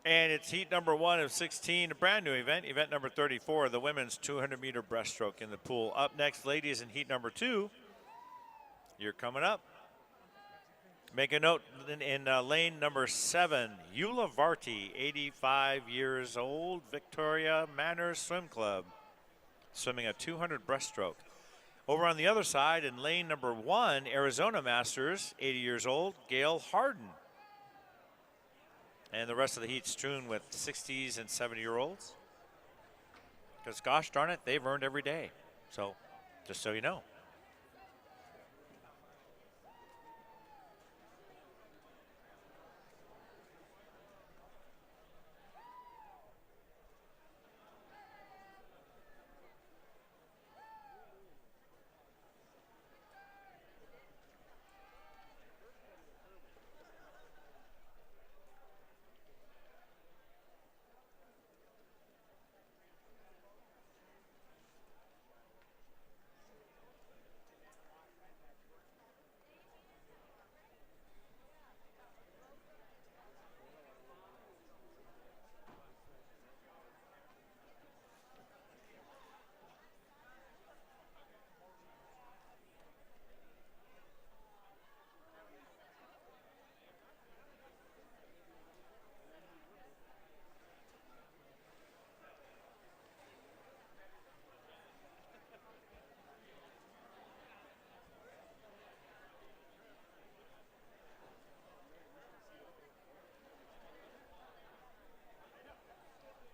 And it's heat number 1 of 16, a brand new event, event number 34, the women's 200-meter breaststroke in the pool. Up next, ladies, in heat number 2. You're coming up. Make a note in lane number 7, Eula Varty, 85 years old, Victoria Manor Swim Club, swimming a 200 breaststroke. Over on the other side, in lane number 1, Arizona Masters, 80 years old, Gail Harden. And the rest of the heat strewn with 60s and 70-year-olds. Because gosh darn it, they've earned every day. So, just so you know.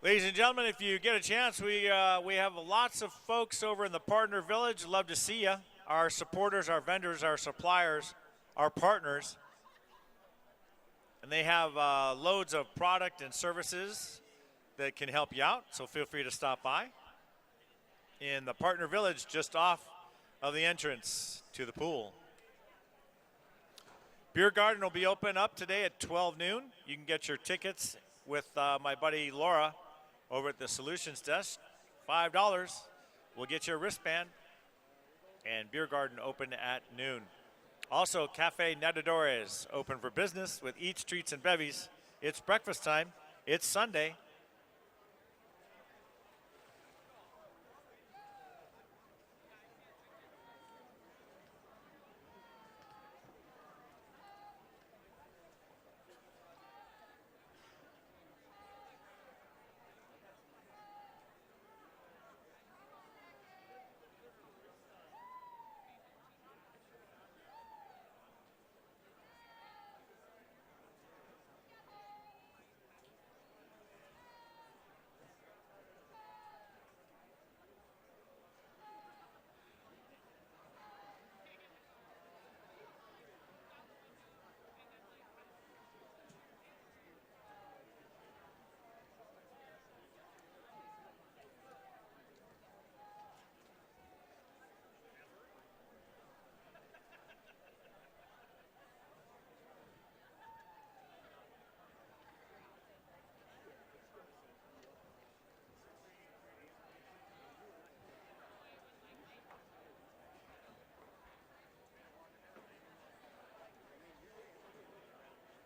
Ladies and gentlemen, if you get a chance, we have lots of folks over in the Partner Village. Love to see you. Our supporters, our vendors, our suppliers, our partners. And they have loads of product and services that can help you out, so feel free to stop by in the Partner Village just off of the entrance to the pool. Beer Garden will be open up today at 12 noon. You can get your tickets with my buddy Laura over at the Solutions Desk. $5 will get you a wristband. And Beer Garden open at noon. Also, Cafe Nadadores open for business with Eats, Treats, and Bevies. It's breakfast time. It's Sunday.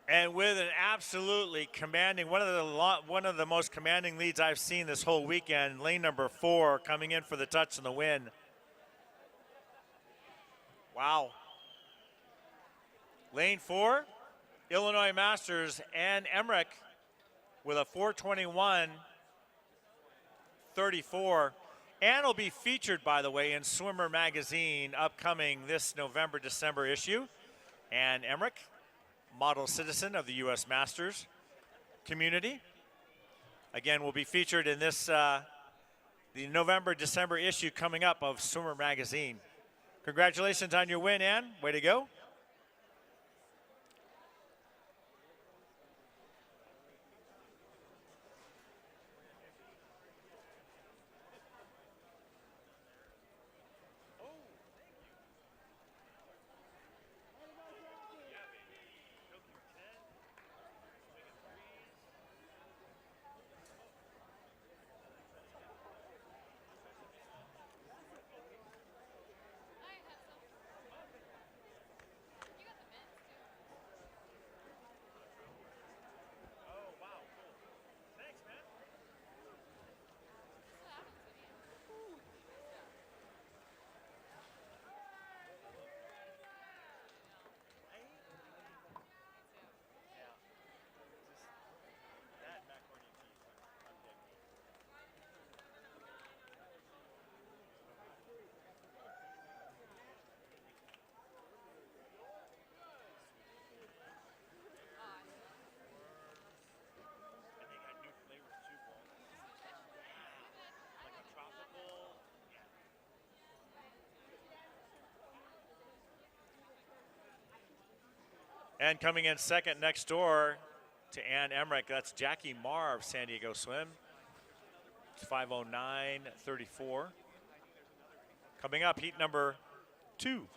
And with an absolutely commanding, one of the most commanding leads I've seen this whole weekend, lane number 4 coming in for the touch and the win. Wow. Lane 4, Illinois Masters, Ann Emmerich with a 4:21:34. Ann will be featured, by the way, in Swimmer Magazine upcoming this November, December issue. Ann Emmerich, model citizen of the U.S. Masters community. Again, will be featured in this, the November, December issue coming up of Swimmer Magazine. Congratulations on your win, Ann. Way to go. And coming in second next door to Ann Emmerich, that's Jackie Marr of San Diego Swim. It's 5:09:34. Coming up, heat number 2.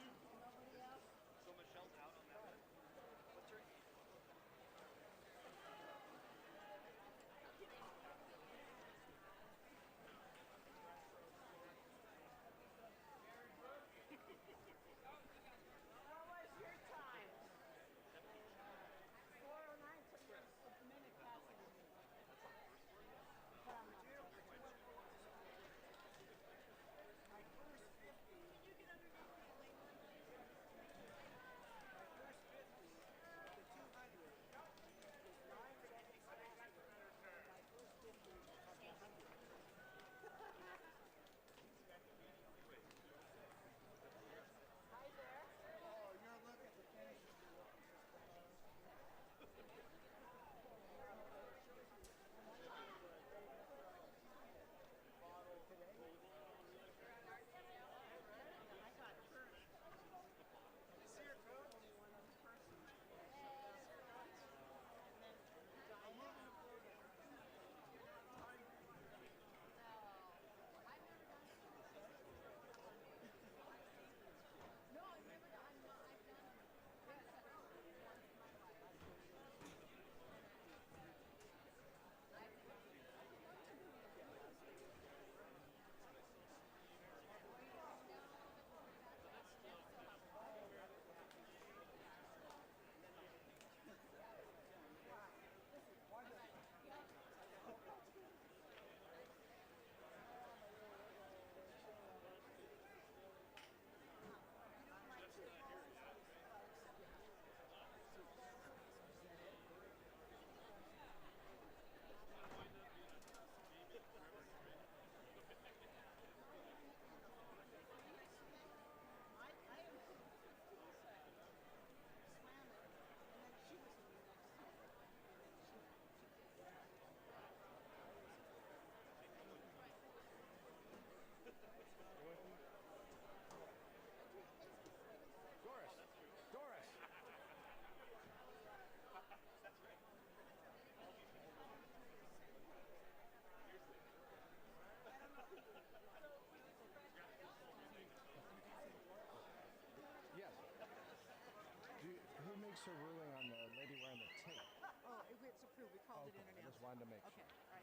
Who makes a ruling on the lady wearing the tape? Oh, it's approved. We called it international. I just wanted to make Okay, sure. all right.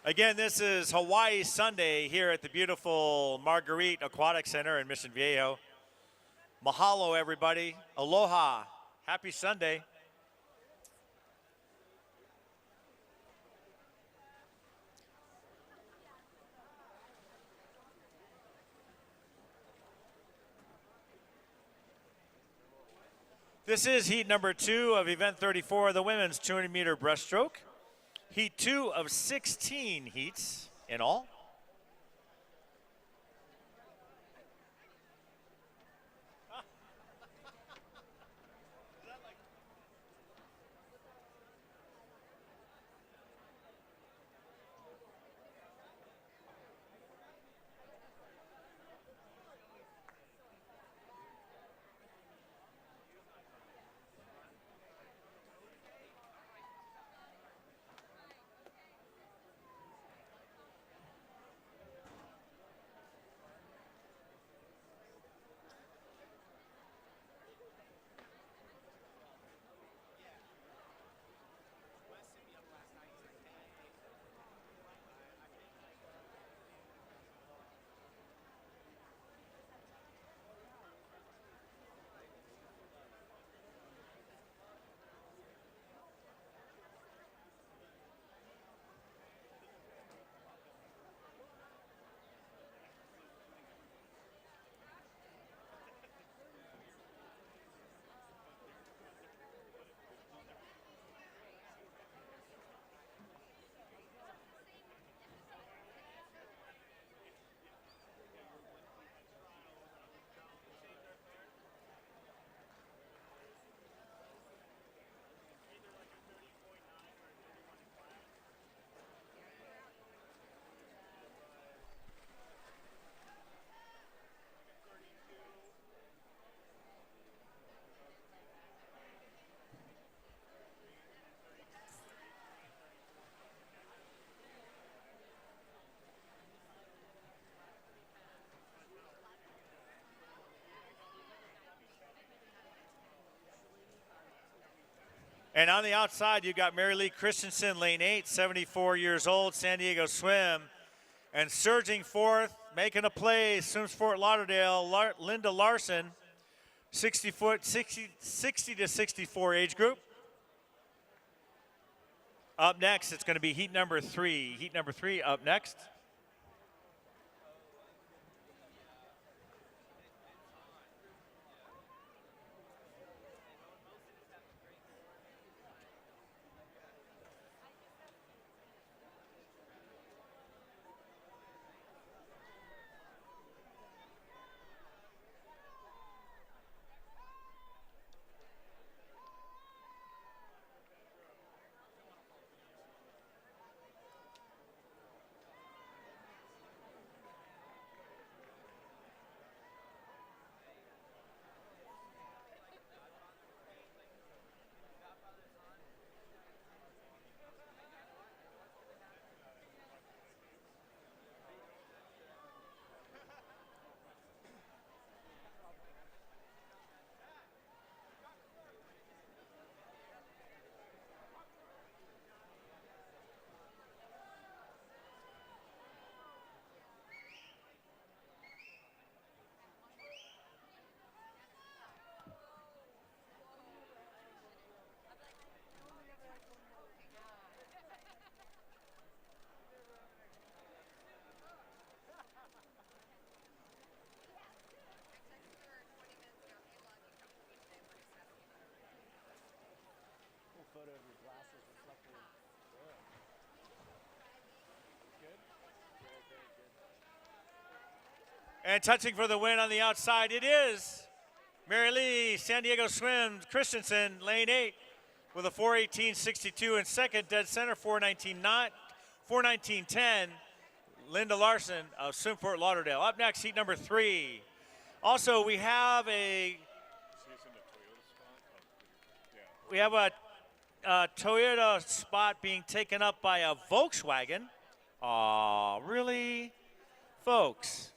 Again, this is Hawaii Sunday here at the beautiful Marguerite Aquatic Center in Mission Viejo. Mahalo, everybody. Aloha. Happy Sunday. This is heat number 2 of event 34, the women's 200-meter breaststroke. Heat 2 of 16 heats in all. And on the outside, you got Mary Lee Christensen, lane 8, 74 years old, San Diego Swim. And surging fourth, making a play, swims Fort Lauderdale, Linda Larson, 60 to 64 age group. Up next, it's going to be heat number 3. Heat number 3 up next. Cool photo of your glasses reflecting. Good? Good, very good. And touching for the win on the outside, it is Mary Lee, San Diego Swim, Christensen, lane 8, with a 4:18.62 in second, dead center, 4:19.10. Linda Larson of Swim Fort Lauderdale. Up next, heat number 3. Also, we have a Toyota spot being taken up by a Volkswagen. Aw, really, folks?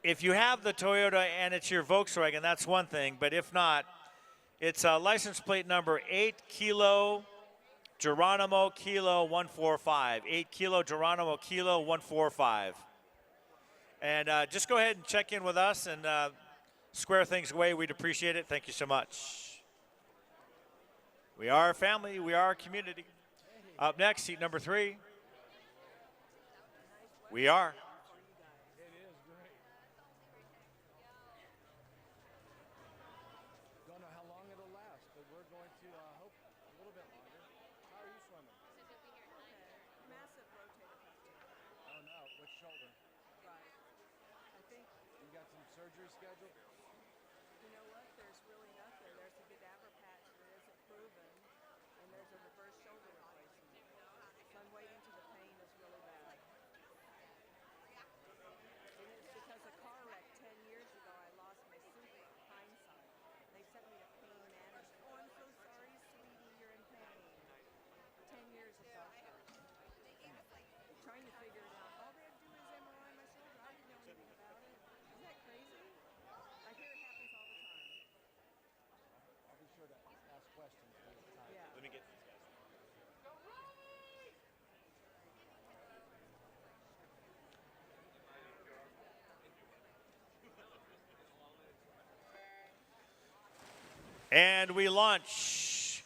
If you have the Toyota and it's your Volkswagen, that's one thing. But if not, it's license plate number 8 Kilo Geronimo Kilo 145. 8 Kilo Geronimo Kilo 145. And just go ahead and check in with us and square things away. We'd appreciate it. Thank you so much. We are a family. We are a community. Up next, seat number 3. We are. It is great. Don't know how long it'll last, but we're going to hope a little bit longer. How are you swimming? Massive rotator cuff tear. Oh no, which shoulder? Right. I think, You got some surgery scheduled? you know what, there's really nothing. There's a cadaver patch that isn't proven, and there's a reverse shoulder replacement. So I'm waiting till the pain is really bad. And it's because a car wreck 10 years ago, I lost my super hindsight. They sent me to pain management. Oh, I'm so sorry, sweetie, you're in pain. 10 years of doctors. Trying to figure it out. All they had to do is MRI my shoulder. I didn't know anything about it. Isn't that crazy? I hear it happens all the time. I'll be sure to ask questions when it's time. Yeah. Let me get these guys. And we launch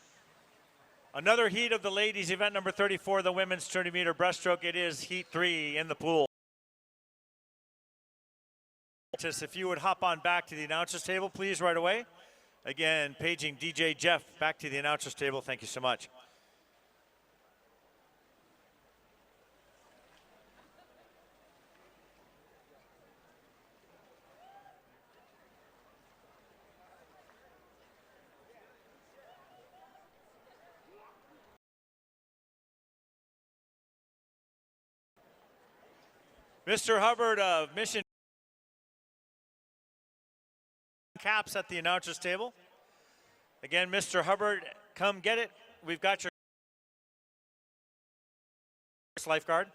another heat of the ladies' event number 34, the women's 30-meter breaststroke. It is heat 3 in the pool. Just if you would hop on back to the announcers table, please, right away. Again, paging DJ Jeff back to the announcers table. Thank you so much. Mr. Hubbard of Mission caps at the announcers table. Again, Mr. Hubbard, come get it. We've got your lifeguard.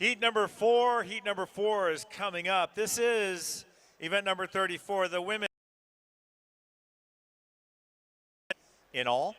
Heat number four is coming up. This is event number 34, the women in all.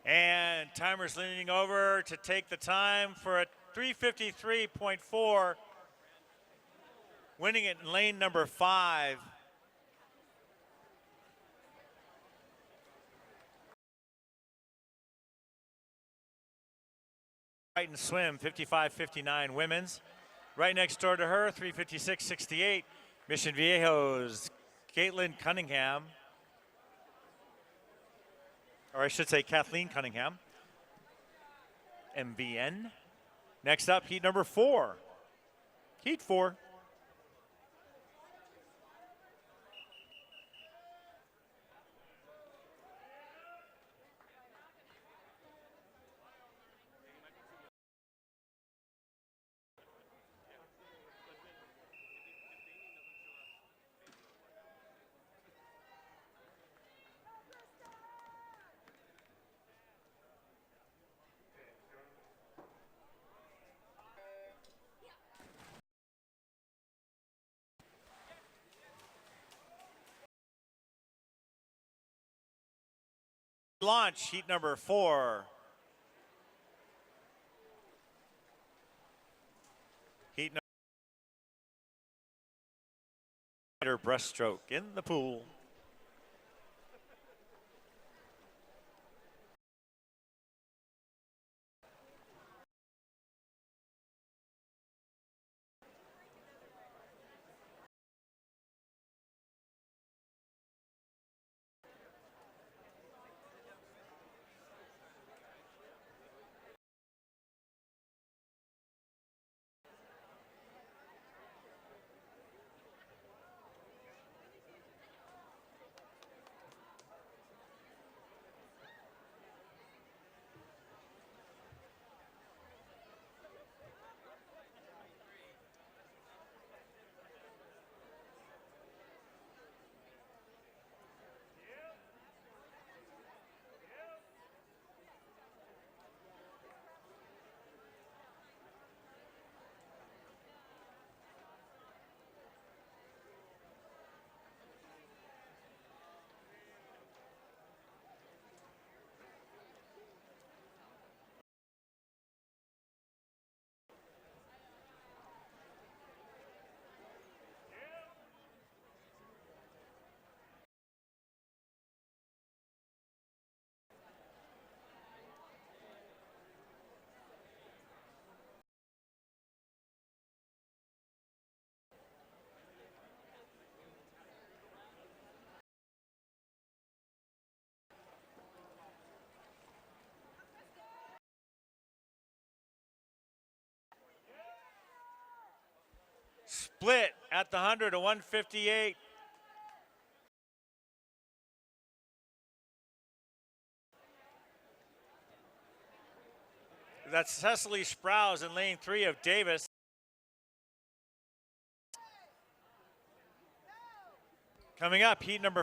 And timer's leaning over to take the time for a 3:53.4, winning it in lane number 5. Right and swim, 55.59 women's. Right next door to her, 3:56.68, Mission Viejo's Caitlin Cunningham. Or I should say Kathleen Cunningham, MVN. Next up, heat number 4. Heat 4. Launch, heat number 4. Heat number breaststroke in the pool. Split at the 100 to 158. That's Cecily Sprouse in lane 3 of Davis. Coming up, heat number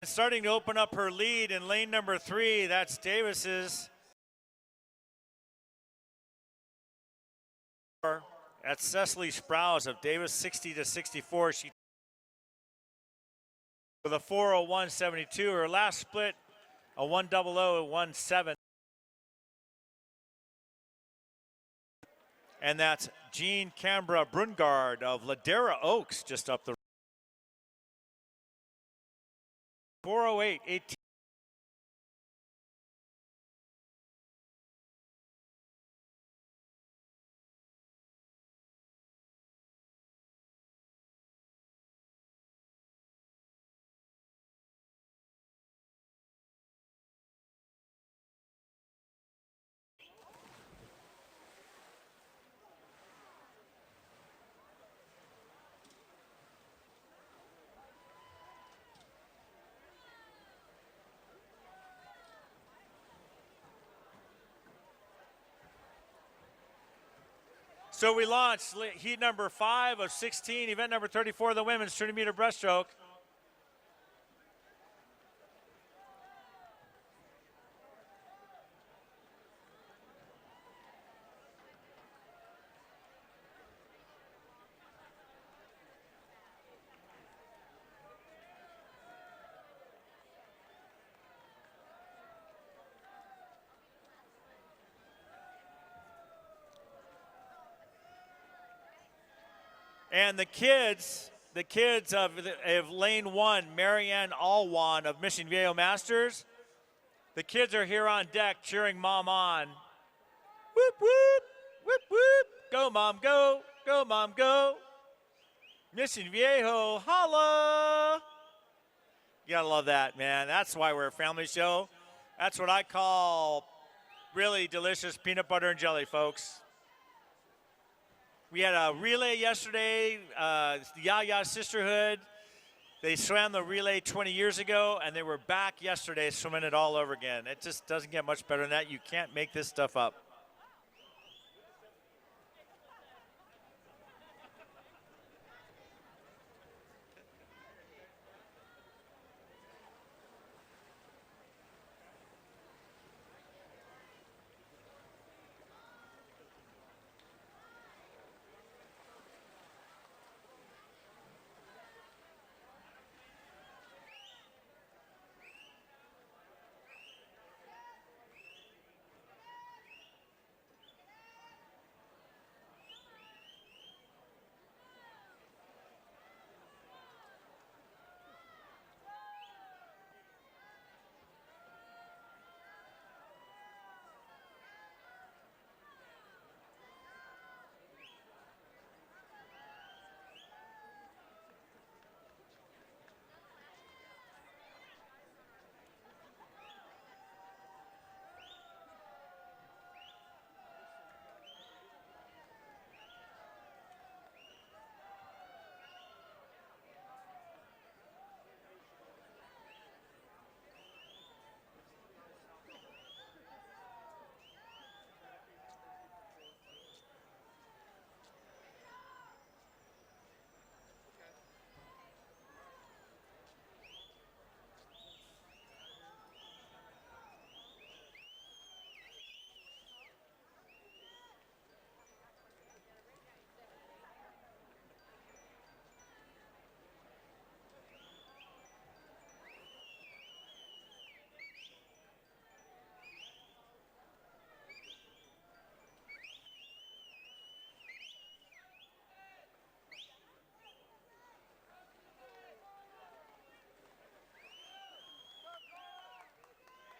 starting to open up her lead in lane number 3. That's Davis's. That's Cecily Sprouse of Davis, 60 to 64. She with a 4:01.72. Her last split, a 1:00.17. And that's Jean Canberra Brungard of Ladera Oaks, just up the 4:08.18. So we launched heat number 5 of 16, event number 34, the women's 200-meter breaststroke. And the kids of lane 1, Marianne Alwan of Mission Viejo Masters, the kids are here on deck cheering Mom on. Whoop, whoop, whoop, whoop. Go, Mom, go. Go, Mom, go. Mission Viejo, holla. You gotta love that, man. That's why we're a family show. That's what I call really delicious peanut butter and jelly, folks. We had a relay yesterday, the Yaya Sisterhood. They swam the relay 20 years ago, and they were back yesterday swimming it all over again. It just doesn't get much better than that. You can't make this stuff up.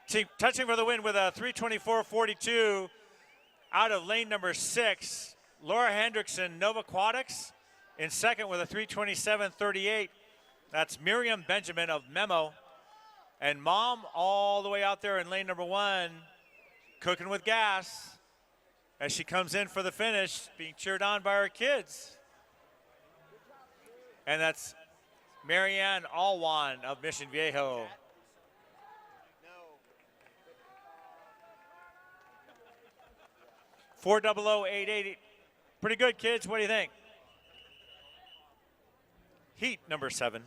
touching for the win with a 3:24.42 out of lane number 6. Laura Hendrickson, Nova Aquatics. In second with a 3:27.38. That's Miriam Benjamin of Memo. And Mom all the way out there in lane number 1, cooking with gas as she comes in for the finish, being cheered on by her kids. And that's Marianne Alwan of Mission Viejo. No. 4:00.88. Pretty good, kids. What do you think? Heat number 7.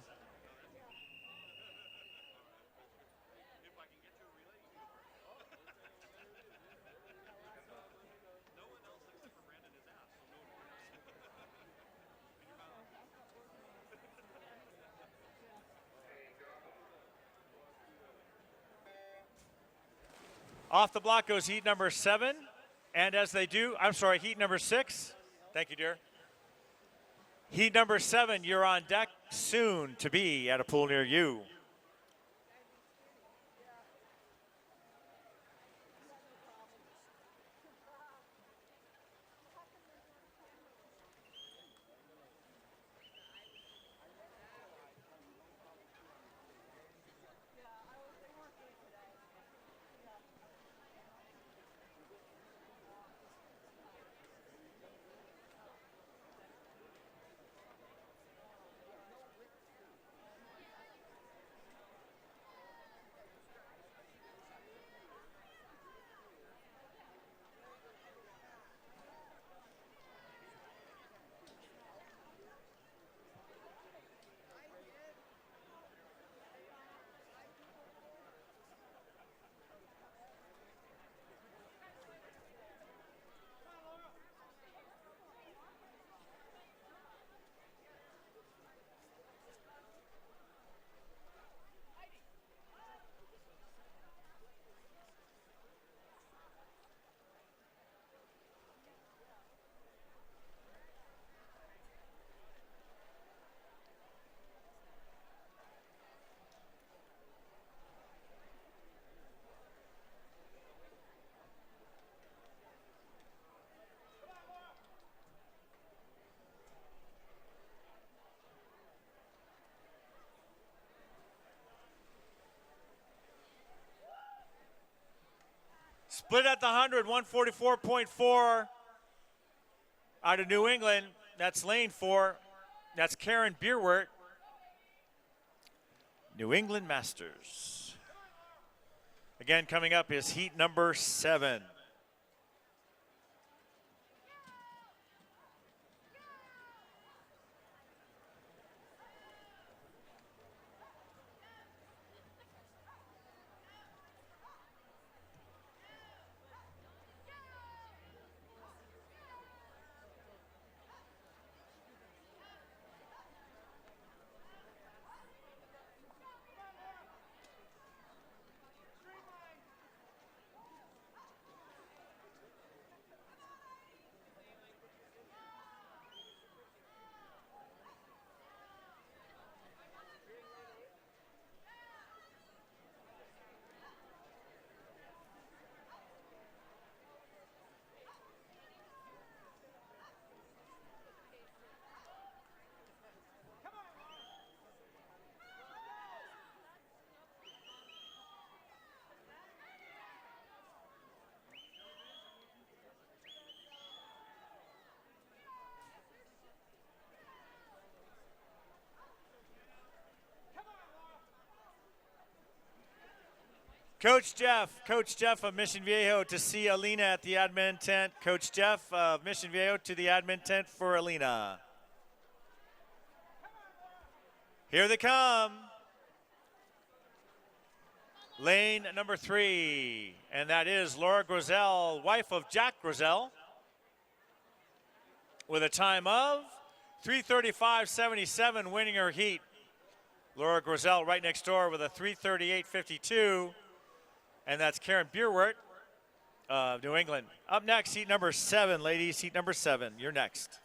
Off the block goes heat number 7. And as they do, heat number 6. Thank you, dear. Heat number 7, you're on deck soon to be at a pool near you. Split at the 100, 144.4 out of New England. That's lane 4. That's Karen Bierwert. New England Masters. Again, coming up is heat number 7. Coach Jeff of Mission Viejo to see Alina at the admin tent. Coach Jeff of Mission Viejo to the admin tent for Alina. Here they come. Lane number 3, and that is Laura Grosel, wife of Jack Grosel, with a time of 3:35.77, winning her heat. Laura Grosel right next door with a 3:38.52. And that's Karen Bierwert of New England. Up next, heat number 7, ladies. Heat number 7. You're next.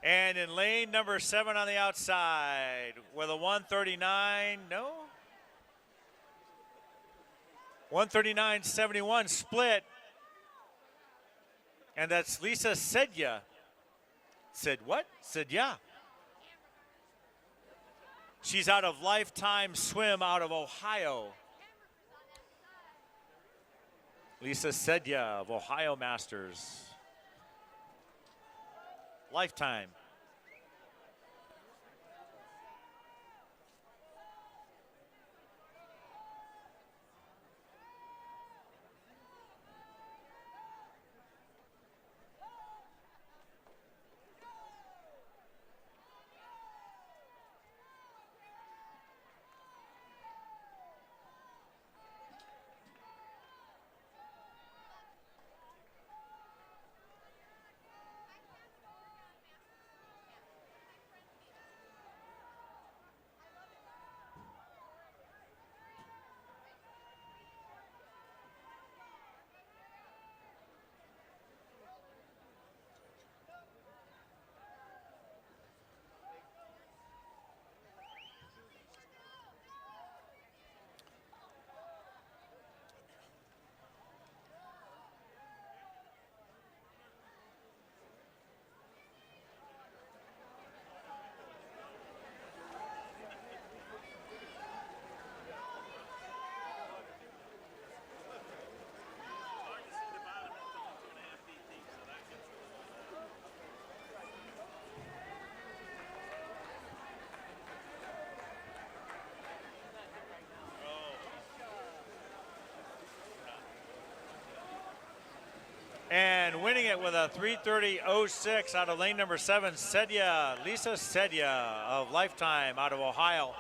And in lane number 7 on the outside with a 139, no? 139.71 split. And that's Lisa Sedya. Said what? Said yeah. She's out of Lifetime Swim out of Ohio. Lisa Sedya of Ohio Masters. Lifetime. And winning it with a 3:30.06 out of lane number 7, Sedya, Lisa Sedya of Lifetime out of Ohio.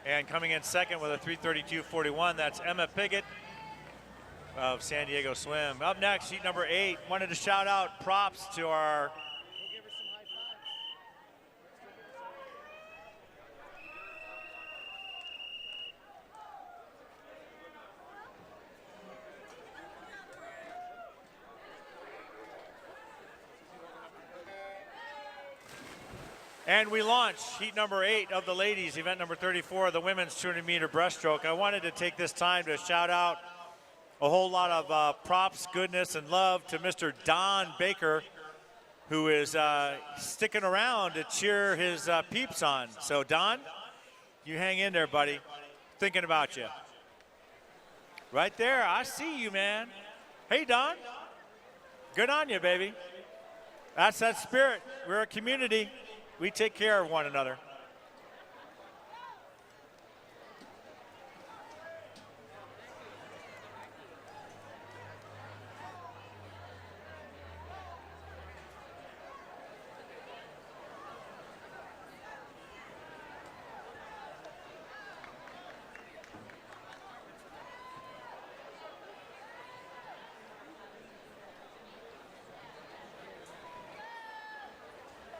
And coming in second with a 3:32.41, that's Emma Piggott of San Diego Swim. Up next, heat number 8. Wanted to shout out props to our We'll give her some high fives. And we launch heat number 8 of the ladies, event number 34, the women's 200-meter breaststroke. I wanted to take this time to shout out a whole lot of props, goodness, and love to Mr. Don Baker, who is sticking around to cheer his peeps on. So, Don, you hang in there, buddy. Thinking about you. Right there, I see you, man. Hey, Don. Good on you, baby. That's that spirit. We're a community. We take care of one another.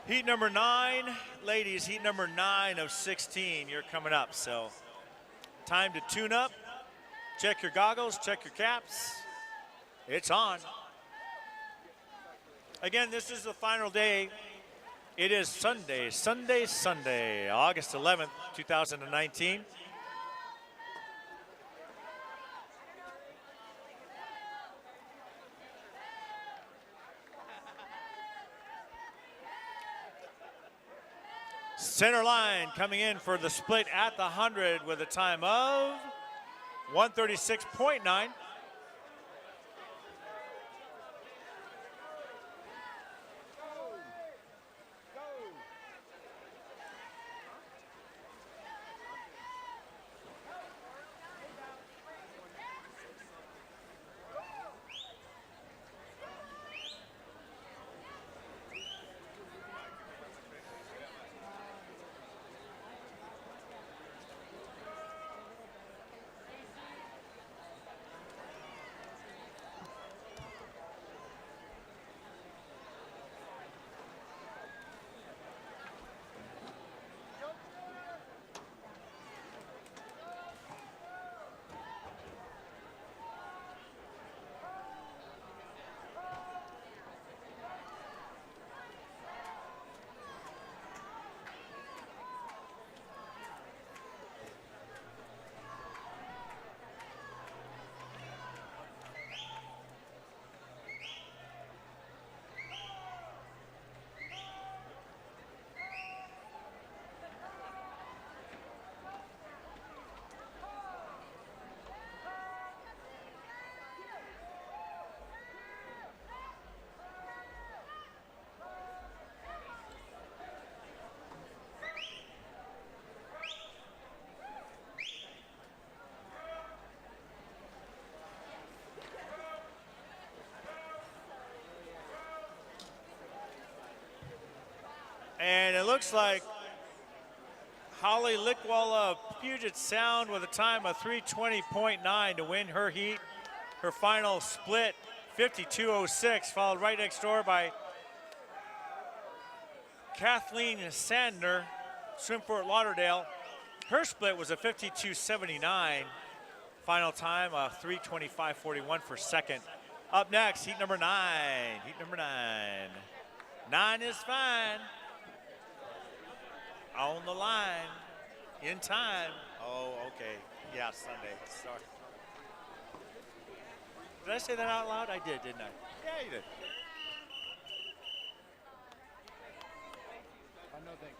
Heat number 9, ladies, heat number 9 of 16, you're coming up. So time to tune up, check your goggles, check your caps. It's on. Again, this is the final day. It is Sunday, August 11th, 2019. Center line coming in for the split at the 100 with a time of 136.9. looks like Holly Lickwalla of Puget Sound with a time of 3:20.9 to win her heat. Her final split, 52.06, followed right next door by Kathleen Sandner, Swim Fort Lauderdale. Her split was a 52.79. Final time, 3:25.41 for second. Up next, heat number 9. Heat number 9. 9 is fine. On the line. In time. Oh, okay. Yeah, Sunday. Sorry. Did I say that out loud? I did, didn't I? Yeah, you did. No, thank you.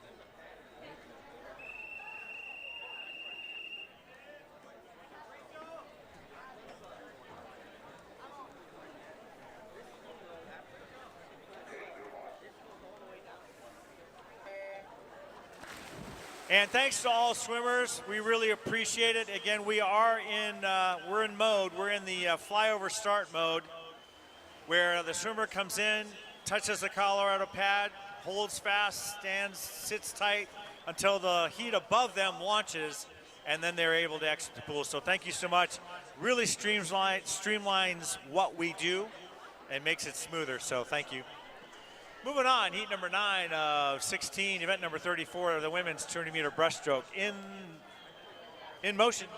And thanks to all swimmers. We really appreciate it. Again, we are we're in mode. We're in the flyover start mode, where the swimmer comes in, touches the Colorado pad, holds fast, stands, sits tight until the heat above them launches, and then they're able to exit the pool. So thank you so much. Really streamlines what we do and makes it smoother. So thank you. Moving on, heat number 9 of 16, event number 34 of the women's 200-meter breaststroke in motion.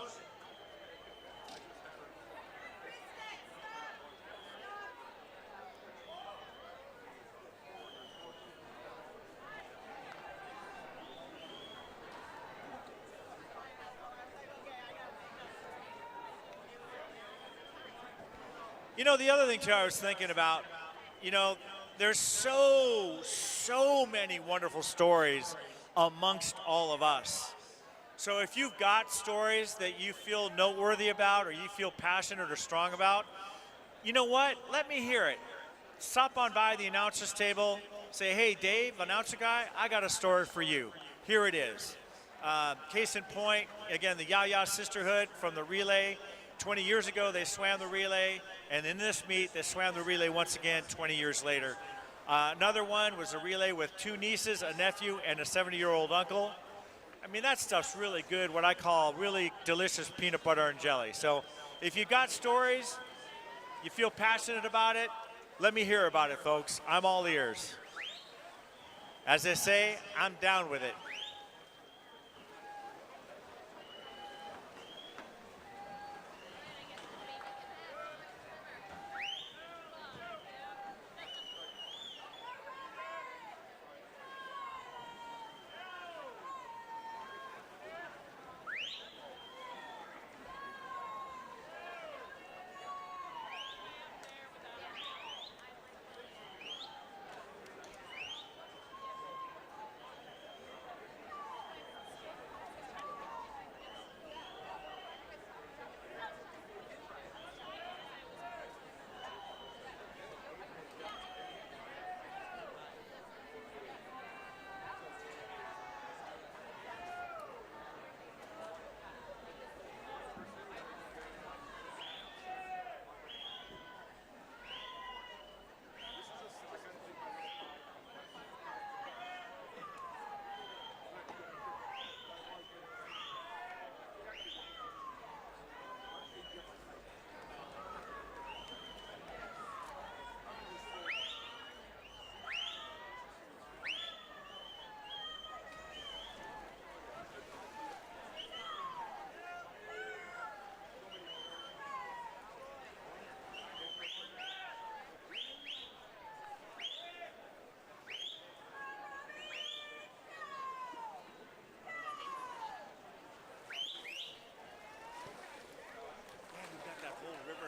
You know, the other thing, too, I was thinking about, you know, there's so many wonderful stories amongst all of us. So if you've got stories that you feel noteworthy about or you feel passionate or strong about, you know what? Let me hear it. Stop on by the announcer's table. Say, hey, Dave, announcer guy, I got a story for you. Here it is. Case in point, again, the Yaya Sisterhood from the relay. 20 years ago, they swam the relay, and in this meet, they swam the relay once again 20 years later. Another one was a relay with 2 nieces, a nephew, and a 70-year-old uncle. I mean, that stuff's really good, what I call really delicious peanut butter and jelly. So if you got stories, you feel passionate about it, let me hear about it, folks. I'm all ears. As they say, I'm down with it.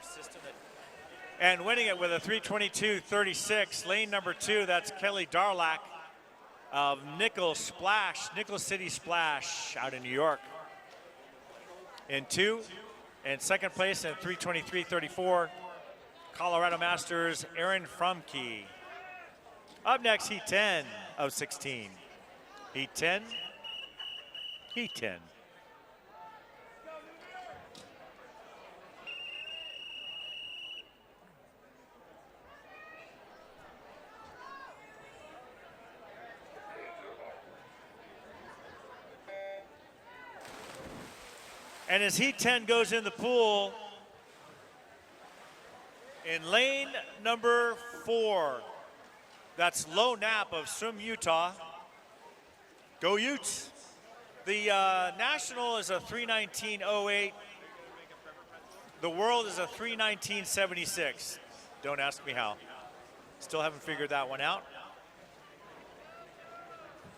System and winning it with a 3:22.36. Lane number 2, that's Kelly Darlak of Nickel City Splash out in New York. In 2, and second place in 3:23.34, Colorado Masters Aaron Frumke. Up next, heat 10 of 16. Heat 10. Heat 10. And as Heat 10 goes in the pool, in lane number 4, that's Low Knapp of Swim, Utah. Go Utes. The National is a 3:19.08. The World is a 3:19.76. Don't ask me how. Still haven't figured that one out.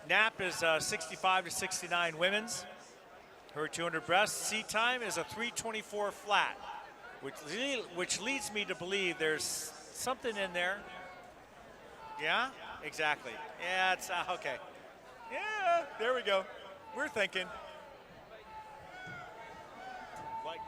Knapp is 65 to 69 women's. Her 200 breast. Sea time is a 3:24 flat, which leads me to believe there's something in there. Yeah, exactly. Yeah, it's okay. Yeah, there we go. We're thinking. Like,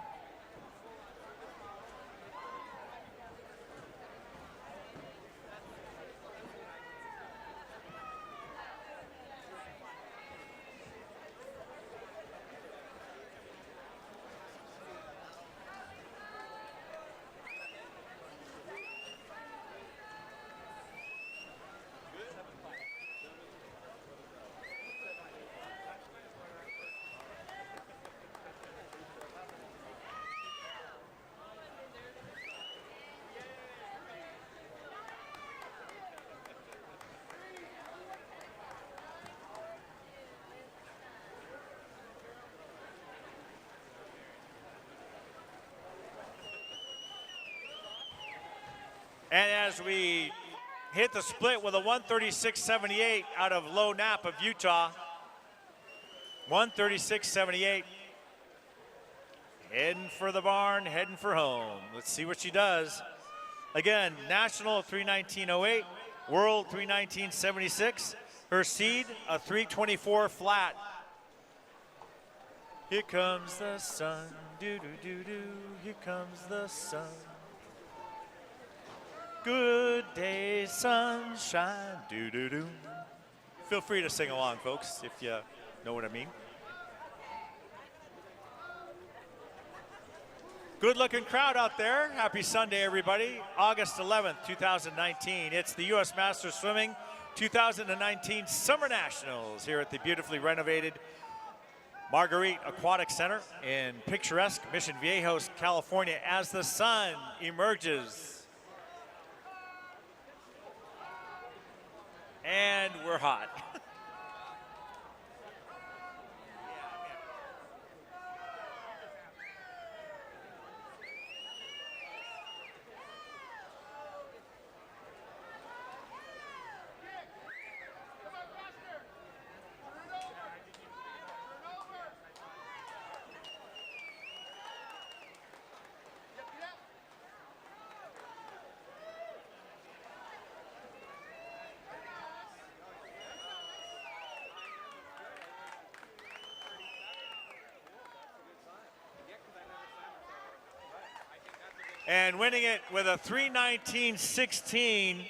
and as we hit the split with a 136.78 out of Low Knapp of Utah. 136.78. Heading for the barn, heading for home. Let's see what she does. Again, National 3:19.08, World 3:19.76. Her seed, a 3:24 flat. Here comes the sun, do-do-do-do, here comes the sun. Good day, sunshine, do-do-do. Feel free to sing along, folks, if you know what I mean. Good-looking crowd out there. Happy Sunday, everybody. August 11th, 2019. It's the U.S. Masters Swimming 2019 Summer Nationals here at the beautifully renovated Marguerite Aquatic Center in picturesque Mission Viejo, California, as the sun emerges. And we're hot. And winning it with a 3:19.16,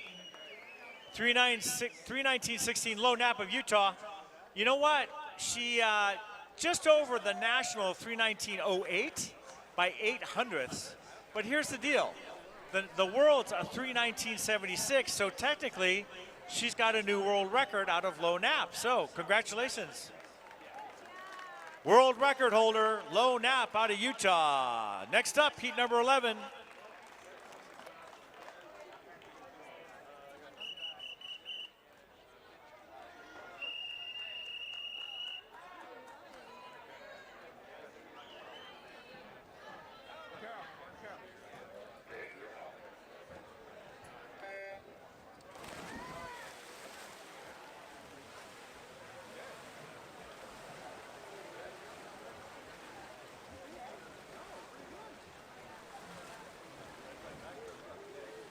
3:19.16 Low Knapp of Utah. You know what? She just over the national 3:19.08 by 0.08. But here's the deal. The world's a 3:19.76, so technically she's got a new world record out of Low Knapp. So congratulations. World record holder, Low Knapp out of Utah. Next up, heat number 11.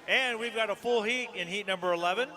And we've got a full heat in heat number 11.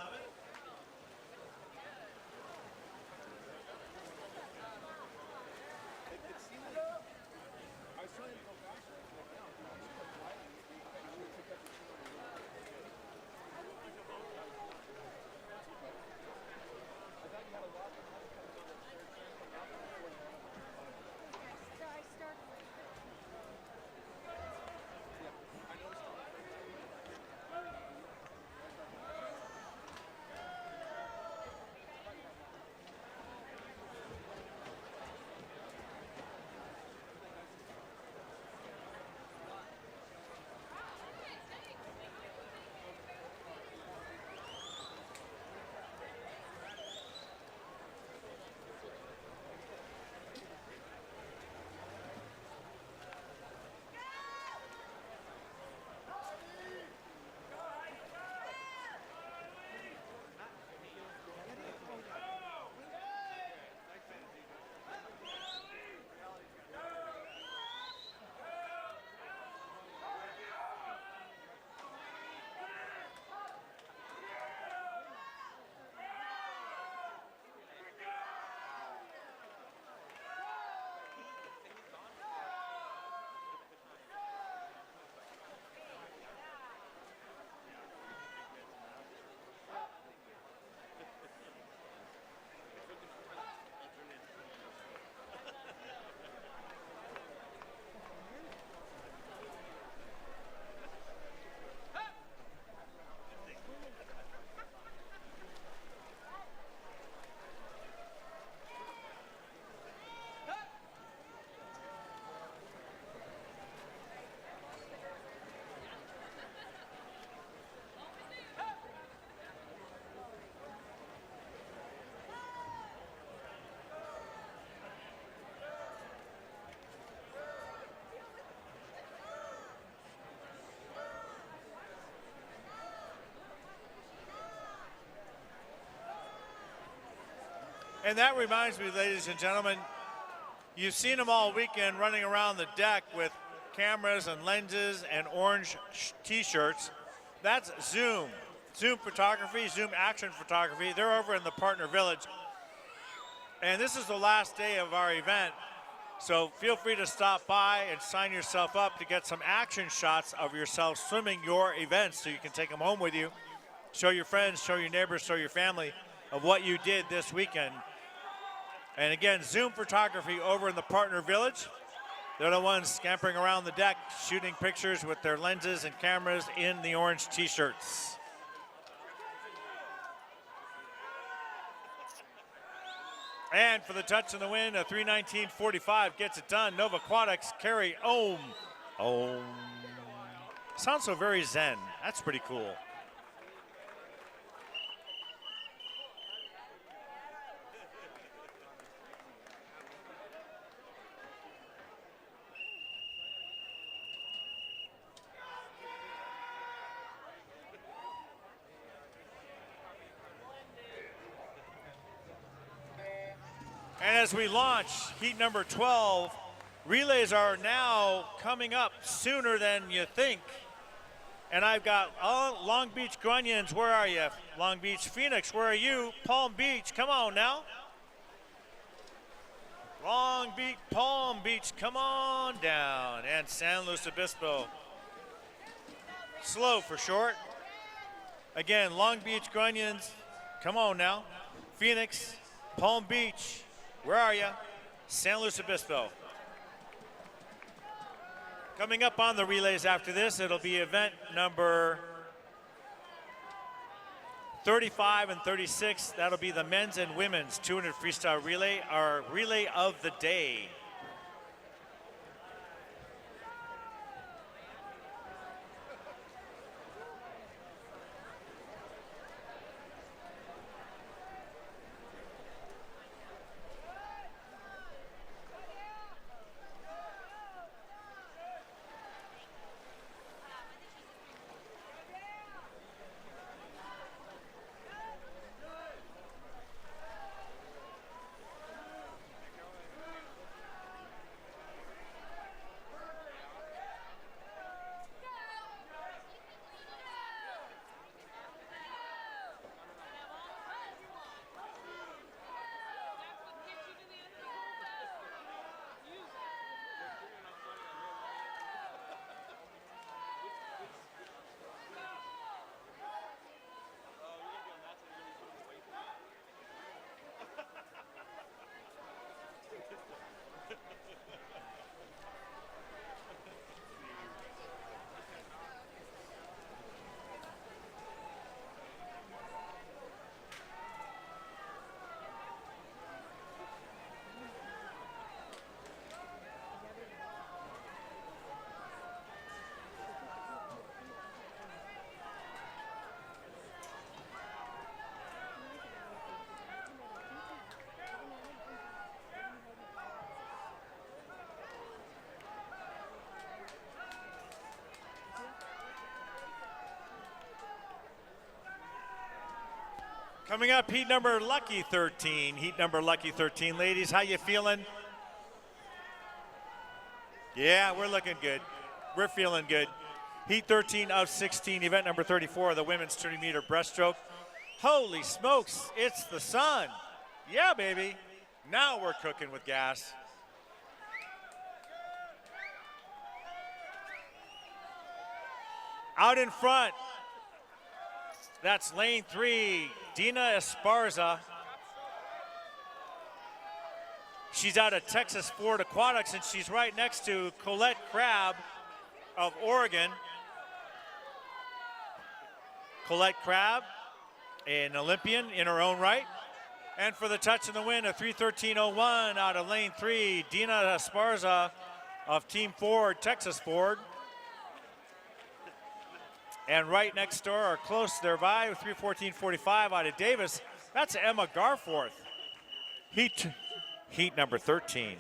And that reminds me, ladies and gentlemen, you've seen them all weekend running around the deck with cameras and lenses and orange t-shirts. That's Zoom. Zoom photography, Zoom action photography. They're over in the partner village. And this is the last day of our event. So feel free to stop by and sign yourself up to get some action shots of yourself swimming your events so you can take them home with you. Show your friends, show your neighbors, show your family of what you did this weekend. And again, Zoom photography over in the partner village. They're the ones scampering around the deck, shooting pictures with their lenses and cameras in the orange t-shirts. And for the touch and the win, a 3:19.45 gets it done. Nova Aquatics, Carrie Ohm. Ohm. Sounds so very zen. That's pretty cool. And as we launch heat number 12, relays are now coming up sooner than you think. And I've got Long Beach Grunions, where are you? Long Beach Phoenix, where are you? Palm Beach, come on now. Long Beach, Palm Beach, come on down. And San Luis Obispo. Slow for short. Again, Long Beach Grunions, come on now. Phoenix, Palm Beach, where are you? San Luis Obispo. Coming up on the relays after this, it'll be event number 35 and 36. That'll be the men's and women's 200 freestyle relay, our relay of the day. Coming up, heat number lucky 13. Heat number lucky 13. Ladies, how you feeling? Yeah, we're looking good. We're feeling good. Heat 13 of 16, event number 34, the women's 30-meter breaststroke. Holy smokes, it's the sun. Yeah, baby. Now we're cooking with gas. Out in front, that's lane 3, Dina Esparza. She's out of Texas Ford Aquatics, and she's right next to Colette Crabb of Oregon. Colette Crabb, an Olympian in her own right. And for the touch and the win, a 3:13.01 out of lane 3, Dina Esparza of Team Ford, Texas Ford. And right next door, or close thereby, 3:14.45 out of Davis, that's Emma Garforth. Heat number 13.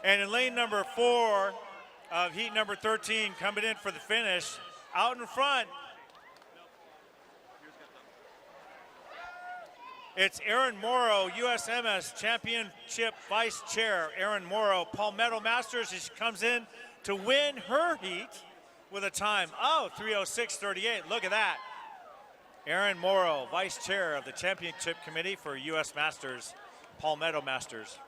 And in lane number 4 of heat number 13, coming in for the finish, out in front, it's Aaron Morrow, USMS Championship Vice Chair. Aaron Morrow, Palmetto Masters, as she comes in to win her heat with a time of 3:06:38. Look at that. Aaron Morrow, Vice Chair of the Championship Committee for US Masters, Palmetto Masters.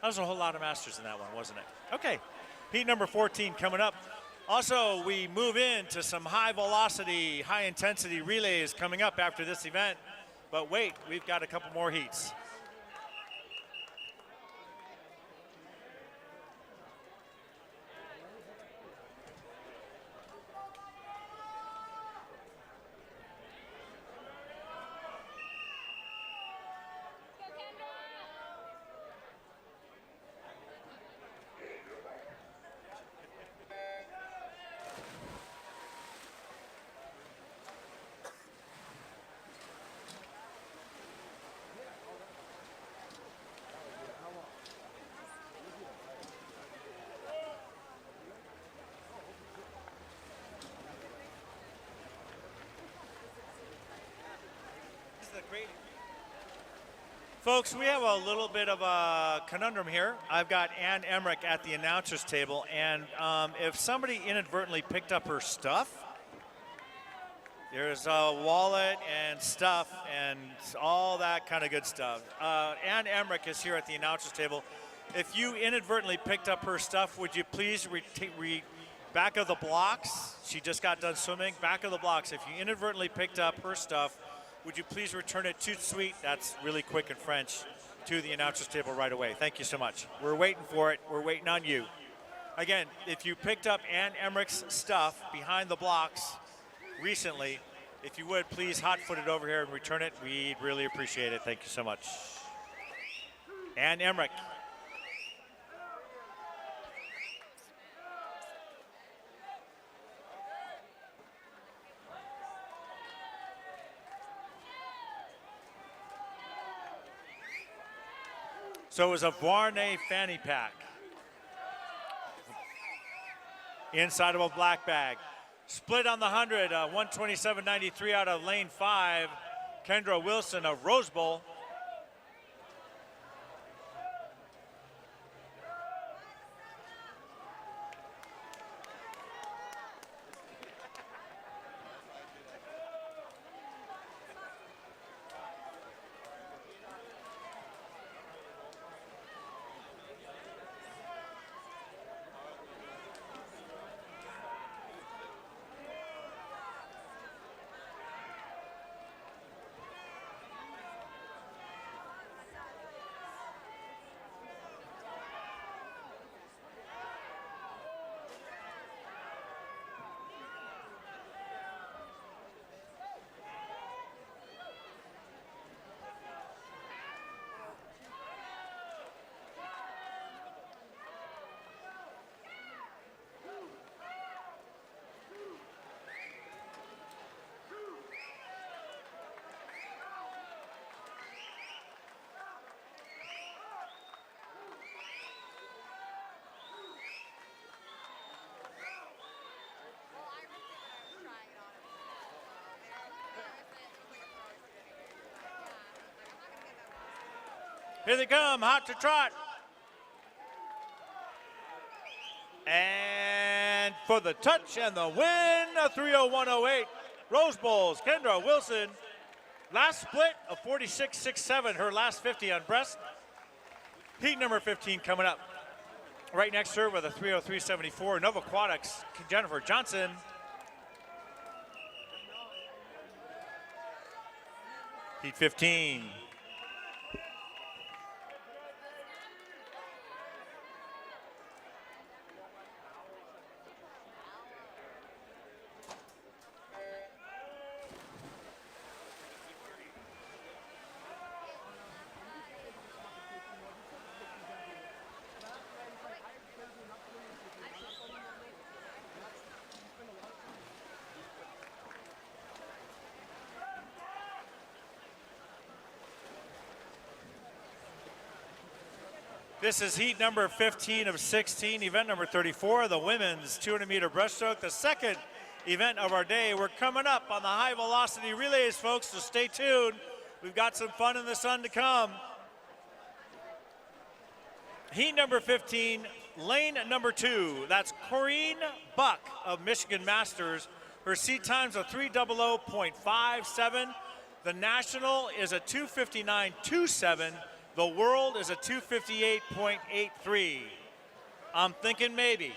That was a whole lot of Masters in that one, wasn't it? Okay, heat number 14 coming up. Also, we move into some high velocity, high intensity relays coming up after this event. But wait, we've got a couple more heats. Folks, we have a little bit of a conundrum here. I've got Ann Emmerich at the announcer's table, and if somebody inadvertently picked up her stuff, there's a wallet and stuff and all that kind of good stuff. Ann Emmerich is here at the announcer's table. If you inadvertently picked up her stuff, would you please back of the blocks? She just got done swimming. Back of the blocks. If you inadvertently picked up her stuff, would you please return it tout de suite? That's really quick in French, to the announcer's table right away. Thank you so much. We're waiting for it. We're waiting on you. Again, if you picked up Ann Emmerich's stuff behind the blocks recently, if you would, please hot-foot it over here and return it. We'd really appreciate it. Thank you so much. Ann Emmerich. So it was a Varney fanny pack inside of a black bag. Split on the 100, 127.93 out of lane 5. Kendra Wilson of Rose Bowl. Here they come, hot to trot. And for the touch and the win, a 3:01:08. Rose Bowl's Kendra Wilson. Last split of 46.67, her last 50 on breast. Heat number 15 coming up. Right next to her with a 3:03:74, Nova Aquatics, Jennifer Johnson. Heat 15. This is heat number 15 of 16, event number 34, the women's 200-meter breaststroke, the second event of our day. We're coming up on the high velocity relays, folks, so stay tuned. We've got some fun in the sun to come. Heat number 15, lane number 2. That's Corinne Buck of Michigan Masters. Her seat time's a 3:00.57. The national is a 2:59.27. The world is a 2:58.83. I'm thinking maybe.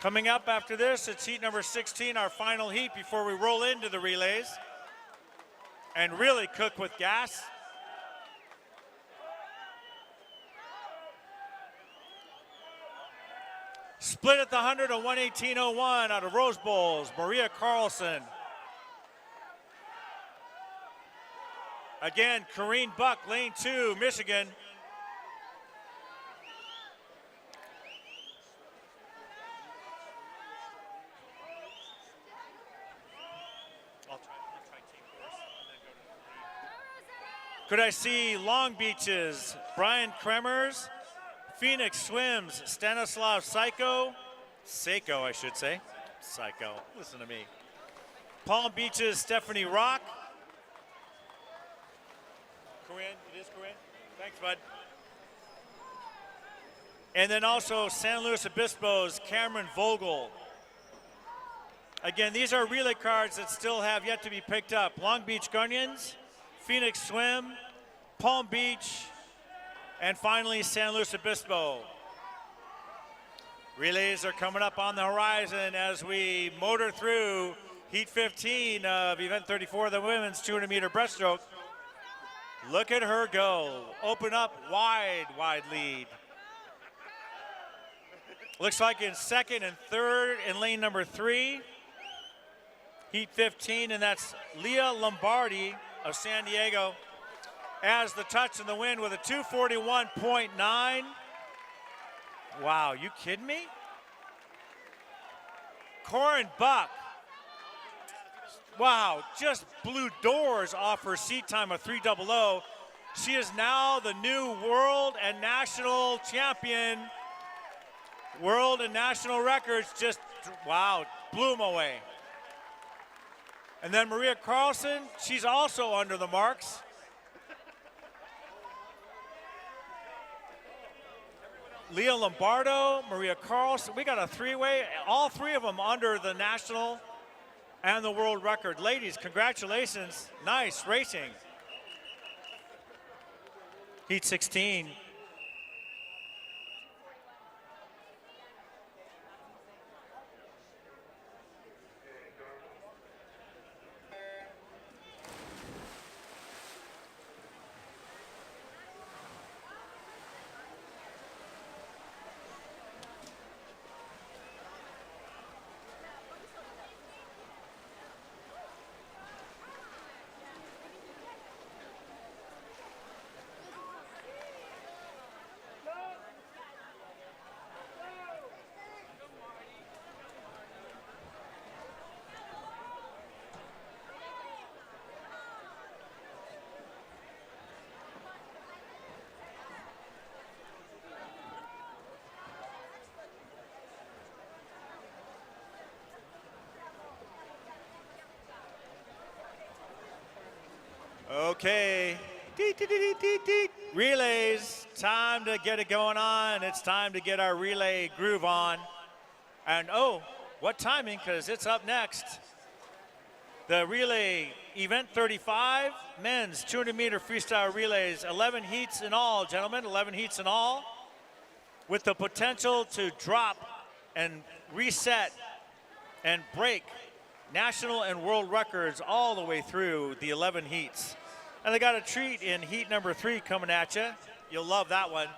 Coming up after this, it's heat number 16, our final heat before we roll into the relays and really cook with gas. Split at the 100, a 1:18.01 out of Rose Bowls, Maria Carlson. Again, Corinne Buck, lane 2, Michigan. Could I see Long Beach's Brian Kremers, Phoenix Swims, Stanislav Seiko, I should say. Seiko, listen to me. Palm Beach's Stephanie Rock. Corinne, it is Corinne. Thanks, bud. And then also San Luis Obispo's Cameron Vogel. Again, these are relay cards that still have yet to be picked up. Long Beach Guardians, Phoenix Swim, Palm Beach, and finally San Luis Obispo. Relays are coming up on the horizon as we motor through heat 15 of event 34, the women's 200-meter breaststroke. Look at her go. Open up, wide lead. Looks like in second and third in lane number 3. Heat 15, and that's Leah Lombardi of San Diego as the touch in the wind with a 2:41.9. Wow, you kidding me? Corinne Buck, wow, just blew doors off her seat time of 3:00. She is now the new world and national champion. World and national records just, wow, blew them away. And then Maria Carlson, she's also under the marks. Leah Lombardo, Maria Carlson, we got a three-way, all three of them under the national and the world record. Ladies, congratulations, nice racing. Heat 16. Okay, relays, time to get it going on. It's time to get our relay groove on. And oh, what timing, because it's up next. The relay, event 35, men's 200-meter freestyle relays, 11 heats in all, gentlemen, 11 heats in all, with the potential to drop and reset and break national and world records all the way through the 11 heats. And they got a treat in heat number 3 coming at you. You'll love that one.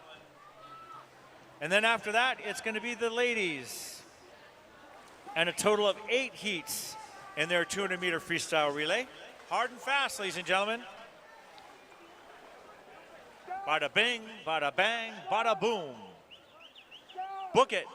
And then after that, it's going to be the ladies. And a total of 8 heats in their 200-meter freestyle relay. Hard and fast, ladies and gentlemen. Bada bing, bada bang, bada boom. Book it.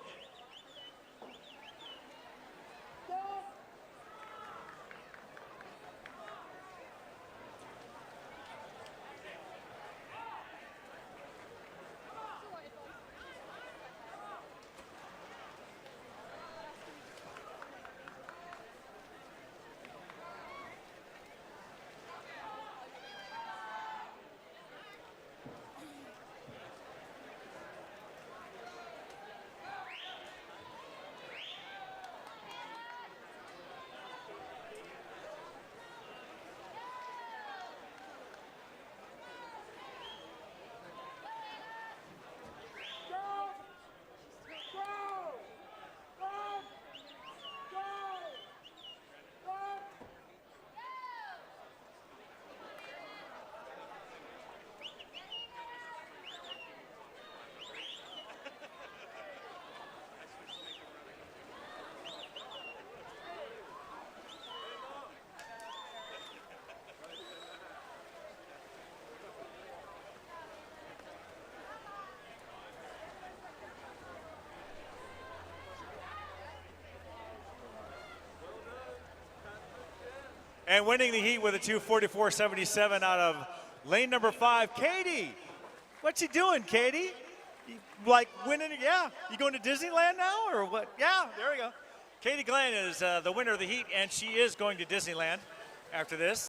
And winning the heat with a 2:44.77 out of lane number 5, Katie. What's she doing, Katie? You, like winning? Yeah. You going to Disneyland now or what? Yeah, there we go. Katie Glenn is the winner of the heat, and she is going to Disneyland after this.